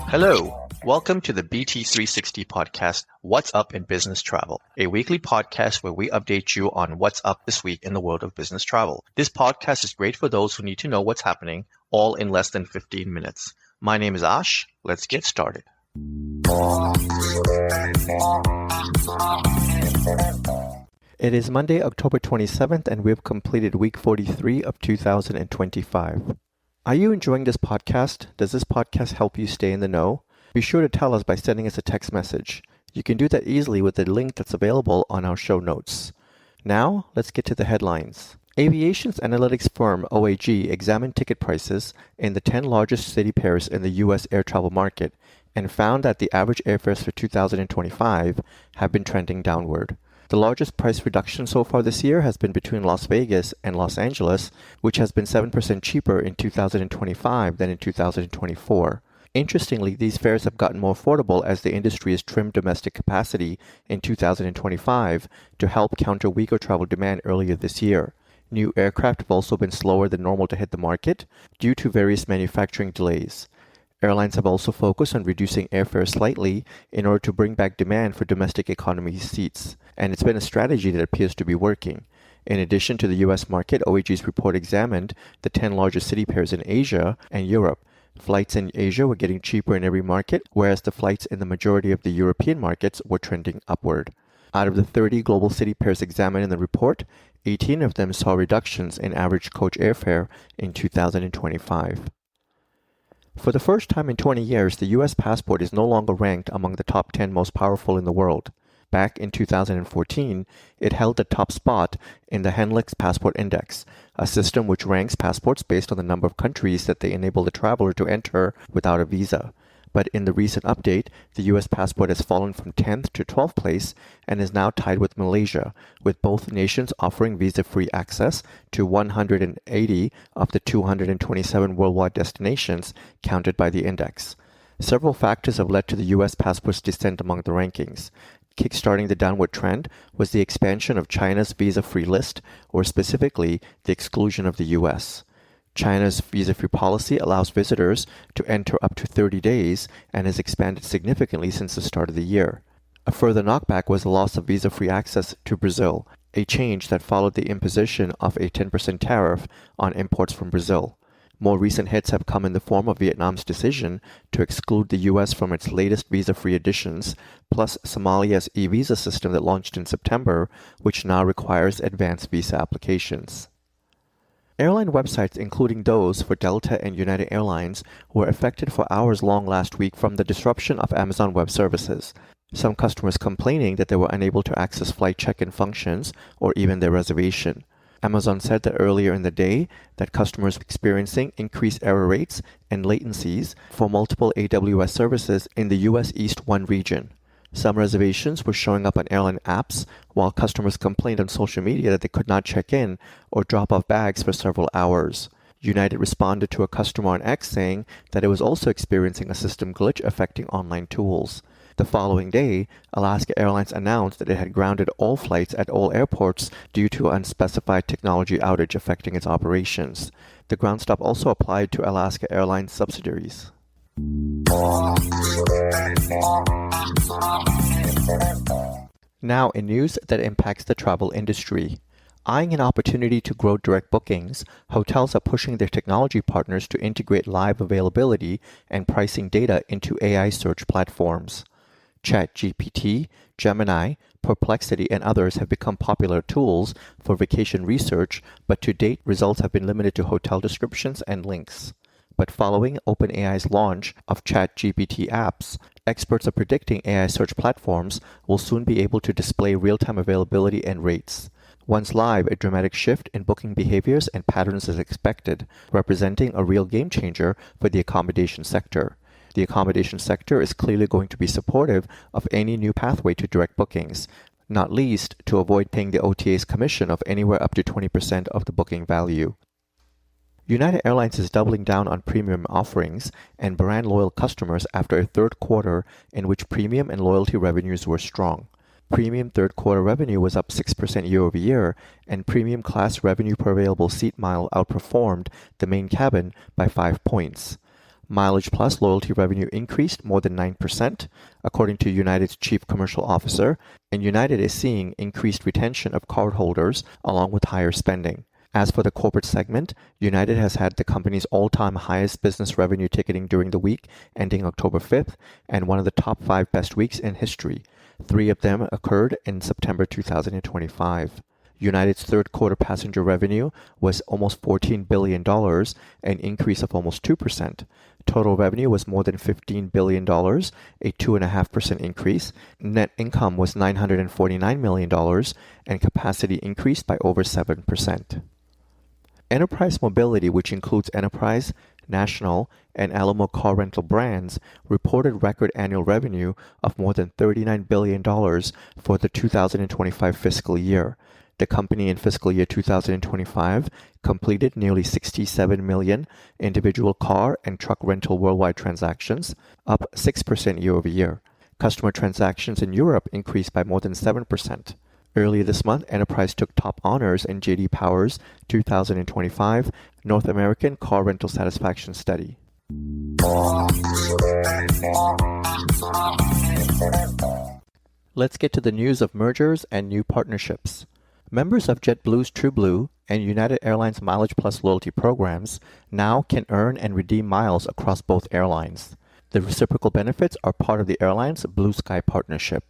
Hello, welcome to the BT360 podcast, What's Up in Business Travel, a weekly podcast where we update you on what's up this week in the world of business travel. This podcast is great for those who need to know what's happening, all in less than 15 minutes. My name is Ash. Let's get started. It is Monday, October 27th, and we've completed week 43 of 2025. Are you enjoying this podcast? Does this podcast help you stay in the know? Be sure to tell us by sending us a text message. You can do that easily with the link that's available on our show notes. Now, let's get to the headlines. Aviation's analytics firm OAG examined ticket prices in the 10 largest city pairs in the U.S. air travel market and found that the average airfares for 2025 have been trending downward. The largest price reduction so far this year has been between Las Vegas and Los Angeles, which has been 7% cheaper in 2025 than in 2024. Interestingly, these fares have gotten more affordable as the industry has trimmed domestic capacity in 2025 to help counter weaker travel demand earlier this year. New aircraft have also been slower than normal to hit the market due to various manufacturing delays. Airlines have also focused on reducing airfares slightly in order to bring back demand for domestic economy seats, and it's been a strategy that appears to be working. In addition to the U.S. market, OAG's report examined the 10 largest city pairs in Asia and Europe. Flights in Asia were getting cheaper in every market, whereas the flights in the majority of the European markets were trending upward. Out of the 30 global city pairs examined in the report, 18 of them saw reductions in average coach airfare in 2025. For the first time in 20 years, the U.S. passport is no longer ranked among the top 10 most powerful in the world. Back in 2014, it held the top spot in the Henlix Passport Index, a system which ranks passports based on the number of countries that they enable the traveler to enter without a visa. But in the recent update, the U.S. passport has fallen from 10th to 12th place and is now tied with Malaysia, with both nations offering visa-free access to 180 of the 227 worldwide destinations counted by the index. Several factors have led to the U.S. passport's descent among the rankings. Kickstarting the downward trend was the expansion of China's visa-free list, or specifically, the exclusion of the U.S. China's visa-free policy allows visitors to enter up to 30 days and has expanded significantly since the start of the year. A further knockback was the loss of visa-free access to Brazil, a change that followed the imposition of a 10% tariff on imports from Brazil. More recent hits have come in the form of Vietnam's decision to exclude the U.S. from its latest visa-free editions, plus Somalia's e-visa system that launched in September, which now requires advanced visa applications. Airline websites, including those for Delta and United Airlines, were affected for hours long last week from the disruption of Amazon Web Services. Some customers complaining that they were unable to access flight check-in functions or even their reservation. Amazon said that earlier in the day that customers were experiencing increased error rates and latencies for multiple AWS services in the U.S. East 1 region. Some reservations were showing up on airline apps, while customers complained on social media that they could not check in or drop off bags for several hours. United responded to a customer on X saying that it was also experiencing a system glitch affecting online tools. The following day, Alaska Airlines announced that it had grounded all flights at all airports due to an unspecified technology outage affecting its operations. The ground stop also applied to Alaska Airlines subsidiaries. Now, in news that impacts the travel industry. Eyeing an opportunity to grow direct bookings, hotels are pushing their technology partners to integrate live availability and pricing data into AI search platforms. ChatGPT, Gemini, Perplexity, and others have become popular tools for vacation research, but to date, results have been limited to hotel descriptions and links. But following OpenAI's launch of ChatGPT apps, experts are predicting AI search platforms will soon be able to display real-time availability and rates. Once live, a dramatic shift in booking behaviors and patterns is expected, representing a real game changer for the accommodation sector. The accommodation sector is clearly going to be supportive of any new pathway to direct bookings, not least to avoid paying the OTA's commission of anywhere up to 20% of the booking value. United Airlines is doubling down on premium offerings and brand loyal customers after a third quarter in which premium and loyalty revenues were strong. Premium third quarter revenue was up 6% year over year, and premium class revenue per available seat mile outperformed the main cabin by 5 points. Mileage Plus loyalty revenue increased more than 9%, according to United's chief commercial officer, and United is seeing increased retention of cardholders along with higher spending. As for the corporate segment, United has had the company's all-time highest business revenue ticketing during the week ending October 5th, and one of the top 5 best weeks in history. 3 of them occurred in September 2025. United's third quarter passenger revenue was almost $14 billion, an increase of almost 2%. Total revenue was more than $15 billion, a 2.5% increase. Net income was $949 million, and capacity increased by over 7%. Enterprise Mobility, which includes Enterprise, National, and Alamo car rental brands, reported record annual revenue of more than $39 billion for the 2025 fiscal year. The company in fiscal year 2025 completed nearly 67 million individual car and truck rental worldwide transactions, up 6% year over year. Customer transactions in Europe increased by more than 7%. Earlier this month, Enterprise took top honors in J.D. Power's 2025 North American Car Rental Satisfaction Study. Let's get to the news of mergers and new partnerships. Members of JetBlue's TrueBlue and United Airlines Mileage Plus loyalty programs now can earn and redeem miles across both airlines. The reciprocal benefits are part of the airline's Blue Sky partnership.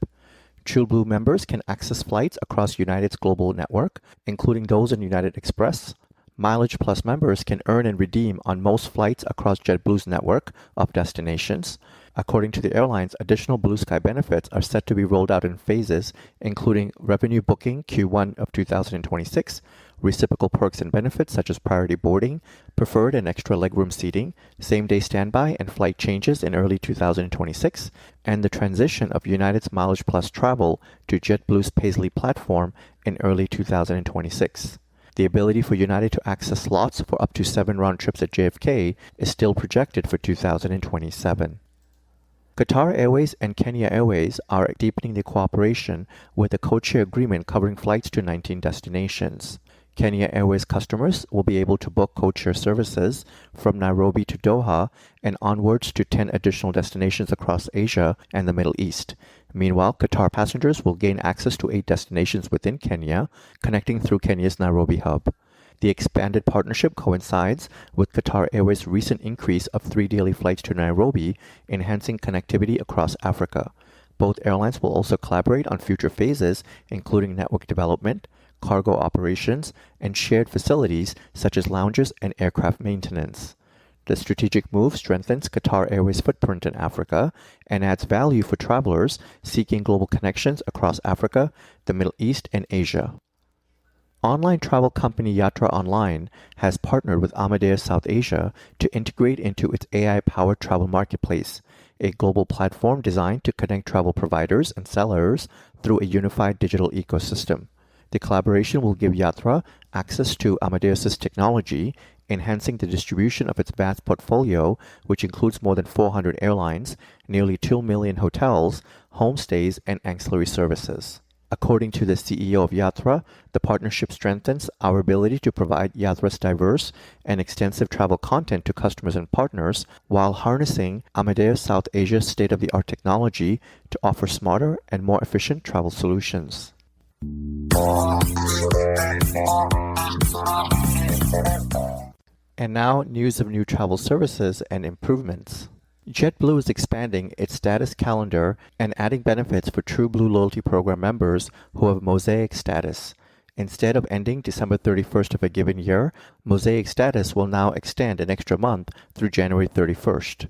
TrueBlue members can access flights across United's global network, including those in United Express. Mileage Plus members can earn and redeem on most flights across JetBlue's network of destinations. According to the airlines, additional Blue Sky benefits are set to be rolled out in phases, including revenue booking Q1 of 2026, reciprocal perks and benefits such as priority boarding, preferred and extra legroom seating, same-day standby and flight changes in early 2026, and the transition of United's Mileage Plus travel to JetBlue's Paisley platform in early 2026. The ability for United to access slots for up to 7 round trips at JFK is still projected for 2027. Qatar Airways and Kenya Airways are deepening their cooperation with a codeshare agreement covering flights to 19 destinations. Kenya Airways customers will be able to book codeshare services from Nairobi to Doha and onwards to 10 additional destinations across Asia and the Middle East. Meanwhile, Qatar passengers will gain access to 8 destinations within Kenya, connecting through Kenya's Nairobi hub. The expanded partnership coincides with Qatar Airways' recent increase of 3 daily flights to Nairobi, enhancing connectivity across Africa. Both airlines will also collaborate on future phases, including network development, cargo operations, and shared facilities such as lounges and aircraft maintenance. The strategic move strengthens Qatar Airways' footprint in Africa and adds value for travelers seeking global connections across Africa, the Middle East, and Asia. Online travel company Yatra Online has partnered with Amadeus South Asia to integrate into its AI-powered travel marketplace, a global platform designed to connect travel providers and sellers through a unified digital ecosystem. The collaboration will give Yatra access to Amadeus's technology, enhancing the distribution of its vast portfolio, which includes more than 400 airlines, nearly 2 million hotels, homestays, and ancillary services. According to the CEO of Yatra, the partnership strengthens our ability to provide Yatra's diverse and extensive travel content to customers and partners while harnessing Amadeus South Asia's state-of-the-art technology to offer smarter and more efficient travel solutions. And now, news of new travel services and improvements. JetBlue is expanding its status calendar and adding benefits for TrueBlue loyalty program members who have Mosaic status. Instead of ending December 31st of a given year, Mosaic status will now extend an extra month through January 31st.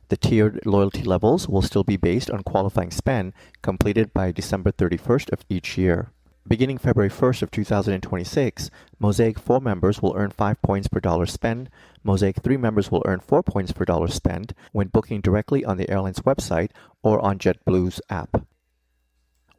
The tiered loyalty levels will still be based on qualifying spend completed by December 31st of each year. Beginning February 1st of 2026, Mosaic 4 members will earn 5 points per dollar spent. Mosaic 3 members will earn 4 points per dollar spent when booking directly on the airline's website or on JetBlue's app.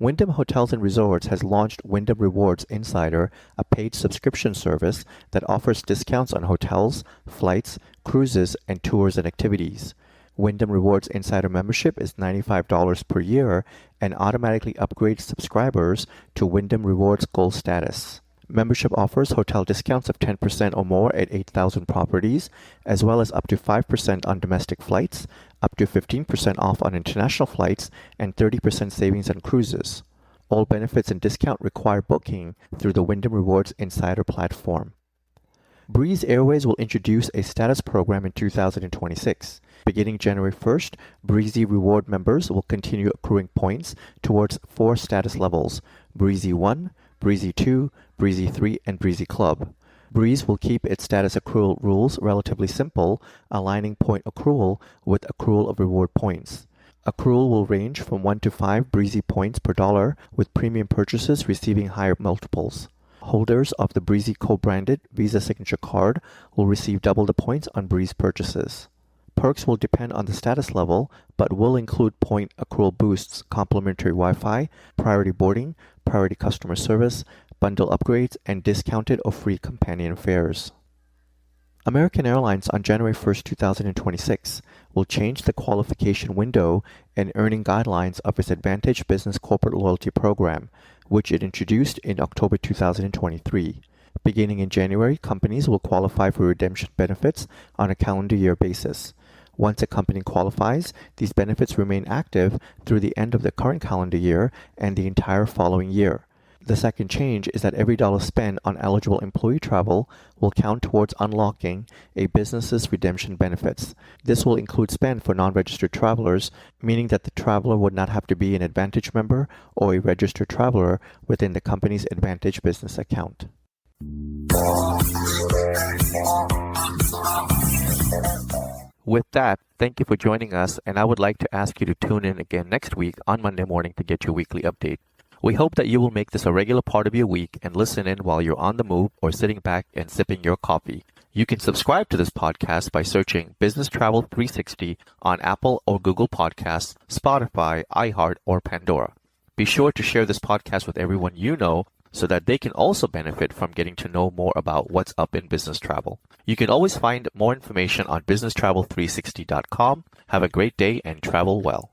Wyndham Hotels and Resorts has launched Wyndham Rewards Insider, a paid subscription service that offers discounts on hotels, flights, cruises, and tours and activities. Wyndham Rewards Insider membership is $95 per year and automatically upgrades subscribers to Wyndham Rewards Gold status. Membership offers hotel discounts of 10% or more at 8,000 properties, as well as up to 5% on domestic flights, up to 15% off on international flights, and 30% savings on cruises. All benefits and discount require booking through the Wyndham Rewards Insider platform. Breeze Airways will introduce a status program in 2026. Beginning January 1st, Breezy Reward members will continue accruing points towards 4 status levels: Breezy 1, Breezy 2, Breezy 3, and Breezy Club. Breeze will keep its status accrual rules relatively simple, aligning point accrual with accrual of reward points. Accrual will range from 1 to 5 Breezy points per dollar, with premium purchases receiving higher multiples. Holders of the Breezy co-branded Visa Signature card will receive double the points on Breeze purchases. Perks will depend on the status level, but will include point accrual boosts, complimentary Wi-Fi, priority boarding, priority customer service, bundle upgrades, and discounted or free companion fares. American Airlines on January 1st, 2026 will change the qualification window and earning guidelines of its AAdvantage Business Corporate Loyalty Program, which it introduced in October 2023. Beginning in January, companies will qualify for redemption benefits on a calendar year basis. Once a company qualifies, these benefits remain active through the end of the current calendar year and the entire following year. The second change is that every dollar spent on eligible employee travel will count towards unlocking a business's redemption benefits. This will include spend for non-registered travelers, meaning that the traveler would not have to be an AAdvantage member or a registered traveler within the company's AAdvantage Business account. With that, thank you for joining us, and I would like to ask you to tune in again next week on Monday morning to get your weekly update. We hope that you will make this a regular part of your week and listen in while you're on the move or sitting back and sipping your coffee. You can subscribe to this podcast by searching Business Travel 360 on Apple or Google Podcasts, Spotify, iHeart, or Pandora. Be sure to share this podcast with everyone you know so that they can also benefit from getting to know more about what's up in business travel. You can always find more information on businesstravel360.com. Have a great day and travel well.